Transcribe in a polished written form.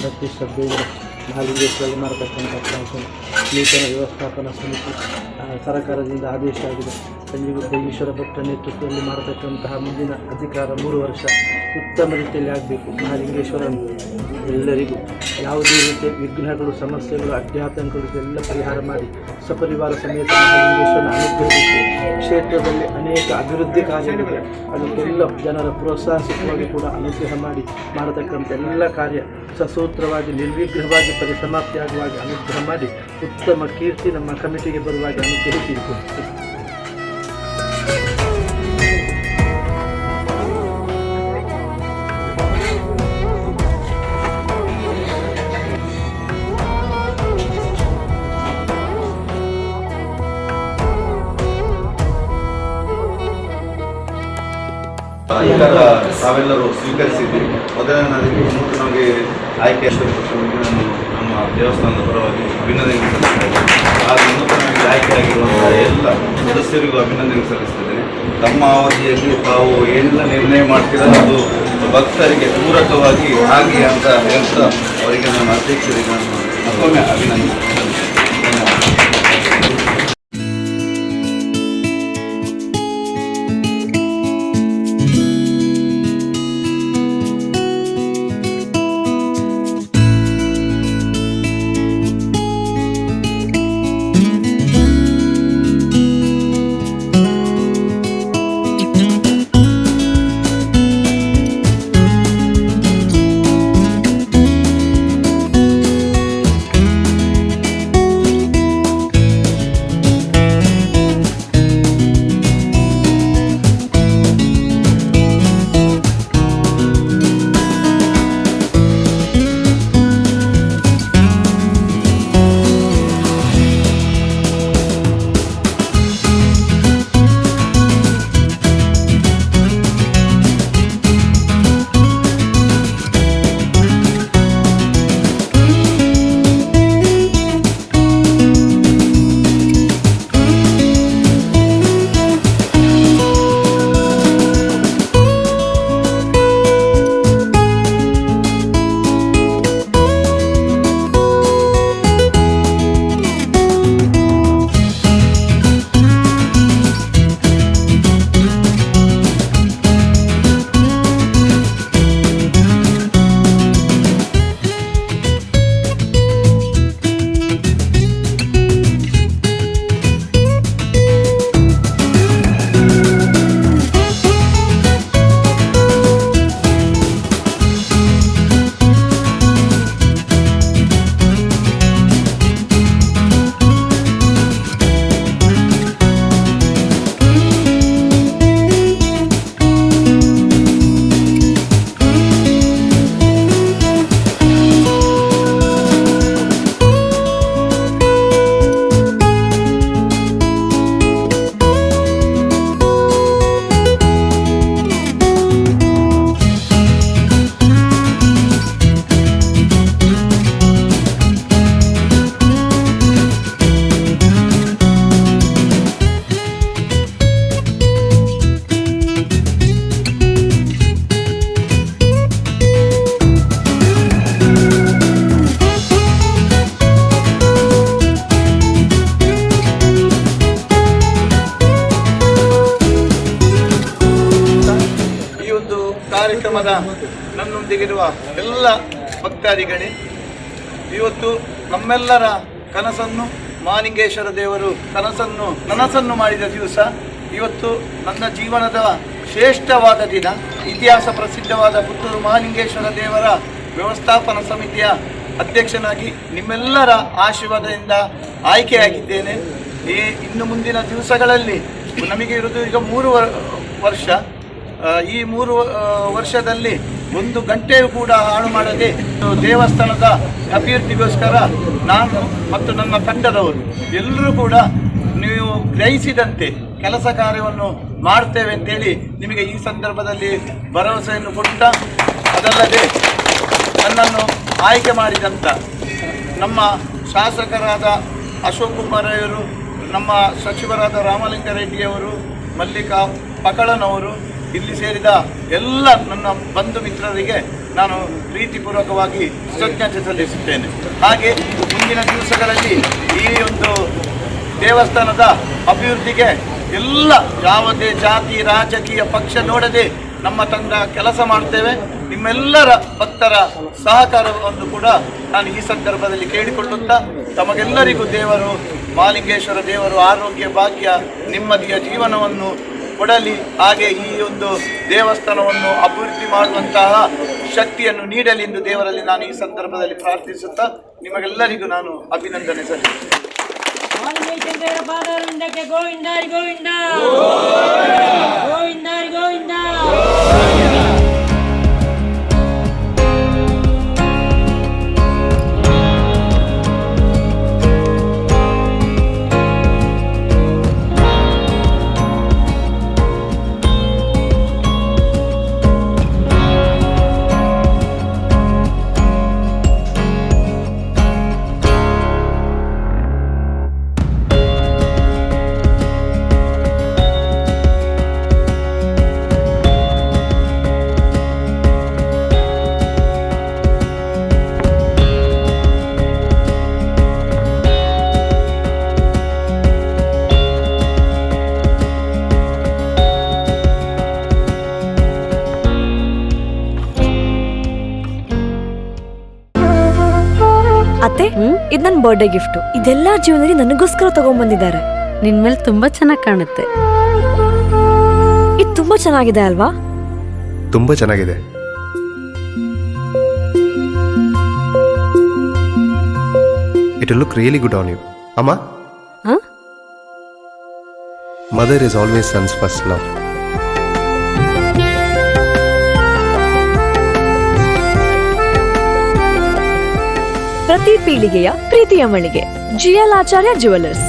ಭಕ್ತಿ ಶ್ರದ್ಧೆಯಿಂದ ಮಹಾಲಿಂಗೇಶ್ವರಲ್ಲಿ ಮಾಡತಕ್ಕಂಥ ನೂತನ ವ್ಯವಸ್ಥಾಪನಾ ಸಮಿತಿ ಸರ್ಕಾರದಿಂದ ಆದೇಶ ಆಗಿದೆ. ಸಂಜೀವ ಭಟ್ರ ನೇತೃತ್ವದಲ್ಲಿ ಮಾಡತಕ್ಕಂತಹ ಮುಂದಿನ ಅಧಿಕಾರ 3 ವರ್ಷ ಉತ್ತಮ ರೀತಿಯಲ್ಲಿ ಆಗಬೇಕು. ಮಹಾಲಿಂಗೇಶ್ವರ ಎಲ್ಲರಿಗೂ ಯಾವುದೇ ರೀತಿಯ ವಿಘ್ನಗಳು, ಸಮಸ್ಯೆಗಳು, ಅಡ್ಡಾತಂಕಗಳು ಎಲ್ಲ ಪರಿಹಾರ ಮಾಡಿ ಸಪರಿವಾರ ಸಮೇತ ಮಹಾಲಿಂಗೇಶ್ವರನ ಅನುಗ್ರಹಿಸಿ ಕ್ಷೇತ್ರದಲ್ಲಿ ಅನೇಕ ಅಭಿವೃದ್ಧಿ ಕಾರ್ಯಗಳಿವೆ. ಅದಕ್ಕೆಲ್ಲ ಜನರ ಪ್ರೋತ್ಸಾಹಿಸುವಾಗಿ ಕೂಡ ಅನುಗ್ರಹ ಮಾಡಿ ಮಾಡತಕ್ಕಂಥ ಎಲ್ಲ ಕಾರ್ಯ ಸಸೂತ್ರವಾಗಿ ನಿರ್ವಿಘ್ನವಾಗಿ ಪರಿಸಮಾಪ್ತಿಯಾಗುವಾಗಿ ಅನುಗ್ರಹ ಮಾಡಿ ಉತ್ತಮ ಕೀರ್ತಿ ನಮ್ಮ ಕಮಿಟಿಗೆ ಬರುವಾಗ ಅನುಗ್ರಹಿಸಿ. ಈಗ ತಾವೆಲ್ಲರೂ ಸ್ವೀಕರಿಸಿದ್ವಿ. ಮೊದಲನೇದಾಗಿ ನಮಗೆ ಆಯ್ಕೆ ನಮ್ಮ ದೇವಸ್ಥಾನದ ಪರವಾಗಿ ಅಭಿನಂದನೆ ಸಲ್ಲಿಸ್ತೇನೆ. ಹಾಗೂ ನೂತನವಾಗಿ ಆಯ್ಕೆಯಾಗಿರುವಂತಹ ಎಲ್ಲ ಸದಸ್ಯರಿಗೂ ಅಭಿನಂದನೆ ಸಲ್ಲಿಸ್ತೇನೆ. ತಮ್ಮ ಅವಧಿಯಲ್ಲಿ ತಾವು ಏನೆಲ್ಲ ನಿರ್ಣಯ ಮಾಡ್ತೀರ ಅದು ಭಕ್ತರಿಗೆ ಪೂರಕವಾಗಿ ಆಗಿ ಅಂತ ಹೇಳ್ತಾ ಅವರಿಗೆ ನಾನು ಅಧ್ಯಕ್ಷರಿಗೆ ಮತ್ತೊಮ್ಮೆ ಅಭಿನಂದಿಸ್ತೇನೆ. ಕಾರ್ಯಕ್ರಮದ ನನ್ನೊಂದಿಗಿರುವ ಎಲ್ಲ ಭಕ್ತಾದಿಗಳೇ, ಇವತ್ತು ನಮ್ಮೆಲ್ಲರ ಕನಸನ್ನು ಮಹಾಲಿಂಗೇಶ್ವರ ದೇವರು ನನಸನ್ನು ಮಾಡಿದ ದಿವಸ. ಇವತ್ತು ನನ್ನ ಜೀವನದ ಶ್ರೇಷ್ಠವಾದ ದಿನ. ಇತಿಹಾಸ ಪ್ರಸಿದ್ಧವಾದ ಪುತ್ತೂರು ಮಹಾಲಿಂಗೇಶ್ವರ ದೇವರ ವ್ಯವಸ್ಥಾಪನಾ ಸಮಿತಿಯ ಅಧ್ಯಕ್ಷನಾಗಿ ನಿಮ್ಮೆಲ್ಲರ ಆಶೀರ್ವಾದದಿಂದ ಆಯ್ಕೆಯಾಗಿದ್ದೇನೆ. ಇನ್ನು ಮುಂದಿನ ದಿವಸಗಳಲ್ಲಿ ನಮಗೆ ಇರುವುದು ಈಗ 3 ವರ್ಷ. ಈ 3 ವರ್ಷದಲ್ಲಿ 1 ಗಂಟೆಯೂ ಕೂಡ ಹಾಳು ಮಾಡದೆ ದೇವಸ್ಥಾನದ ಅಭಿವೃದ್ಧಿಗೋಸ್ಕರ ನಾನು ಮತ್ತು ನನ್ನ ತಂಡದವರು ಎಲ್ಲರೂ ಕೂಡ ನೀವು ಗ್ರಹಿಸಿದಂತೆ ಕೆಲಸ ಕಾರ್ಯವನ್ನು ಮಾಡ್ತೇವೆ ಅಂತೇಳಿ ನಿಮಗೆ ಈ ಸಂದರ್ಭದಲ್ಲಿ ಭರವಸೆಯನ್ನು ಕೊಟ್ಟ, ಅದಲ್ಲದೆ ನನ್ನನ್ನು ಆಯ್ಕೆ ಮಾಡಿದಂಥ ನಮ್ಮ ಶಾಸಕರಾದ ಅಶೋಕ್ ಕುಮಾರ್ ಅವರು, ನಮ್ಮ ಸಚಿವರಾದ ರಾಮಲಿಂಗಾರೆಡ್ಡಿಯವರು, ಮಲ್ಲಿಕಾ ಪಕಳನವರು, ಇಲ್ಲಿ ಸೇರಿದ ಎಲ್ಲ ನನ್ನ ಬಂಧು ಮಿತ್ರರಿಗೆ ನಾನು ಪ್ರೀತಿಪೂರ್ವಕವಾಗಿ ಕೃತಜ್ಞತೆ ಸಲ್ಲಿಸುತ್ತೇನೆ. ಹಾಗೆ ಮುಂದಿನ ದಿವಸಗಳಲ್ಲಿ ಈ ಒಂದು ದೇವಸ್ಥಾನದ ಅಭಿವೃದ್ಧಿಗೆ ಎಲ್ಲ ಯಾವುದೇ ಜಾತಿ ರಾಜಕೀಯ ಪಕ್ಷ ನೋಡದೆ ನಮ್ಮ ತಂಡ ಕೆಲಸ ಮಾಡ್ತೇವೆ. ನಿಮ್ಮೆಲ್ಲರ ಭಕ್ತರ ಸಹಕಾರವನ್ನು ಕೂಡ ನಾನು ಈ ಸಂದರ್ಭದಲ್ಲಿ ಕೇಳಿಕೊಳ್ಳುತ್ತಾ ತಮಗೆಲ್ಲರಿಗೂ ದೇವರು ಮಹಾಲಿಂಗೇಶ್ವರ ದೇವರು ಆರೋಗ್ಯ ಭಾಗ್ಯ ನೆಮ್ಮದಿಯ ಜೀವನವನ್ನು ಕೊಡಲಿ. ಹಾಗೆ ಈ ಒಂದು ದೇವಸ್ಥಾನವನ್ನು ಅಭಿವೃದ್ಧಿ ಮಾಡುವಂತಹ ಶಕ್ತಿಯನ್ನು ನೀಡಲಿ ಎಂದು ದೇವರಲ್ಲಿ ನಾನು ಈ ಸಂದರ್ಭದಲ್ಲಿ ಪ್ರಾರ್ಥಿಸುತ್ತಾ ನಿಮಗೆಲ್ಲರಿಗೂ ನಾನು ಅಭಿನಂದನೆ ಸಲ್ಲಿಸುತ್ತೇನೆ. ಗೋವಿಂದ ಗೋವಿಂದ ಗೋವಿಂದ ಗೋವಿಂದ. ಅತ್ತೆ, ಇದು ನನ್ನ ಬರ್ಡೇ ಗಿಫ್ಟ್. ಇದೆಲ್ಲ ಜೀವನದಲ್ಲಿ ನನಗೋಸ್ಕರ ತಗೊಂಡ್ಬಂದಿದ್ದಾರೆ. ನಿನ್ ಮೇಲೆ ತುಂಬಾ ಚೆನ್ನಾಗಿ ಕಾಣುತ್ತೆ. ಇದು ತುಂಬಾ ಚೆನ್ನಾಗಿದೆ ಅಲ್ವಾ? ತುಂಬಾ ಚೆನ್ನಾಗಿದೆ. It will look really good on you. Amma? Huh? Mother is always son's first love. ಪ್ರತಿ ಪೀಳಿಗೆಯ ಪ್ರೀತಿಯ ಮಳಿಗೆ GL ಆಚಾರ್ಯ ಜುವೆಲ್ಲರ್ಸ್.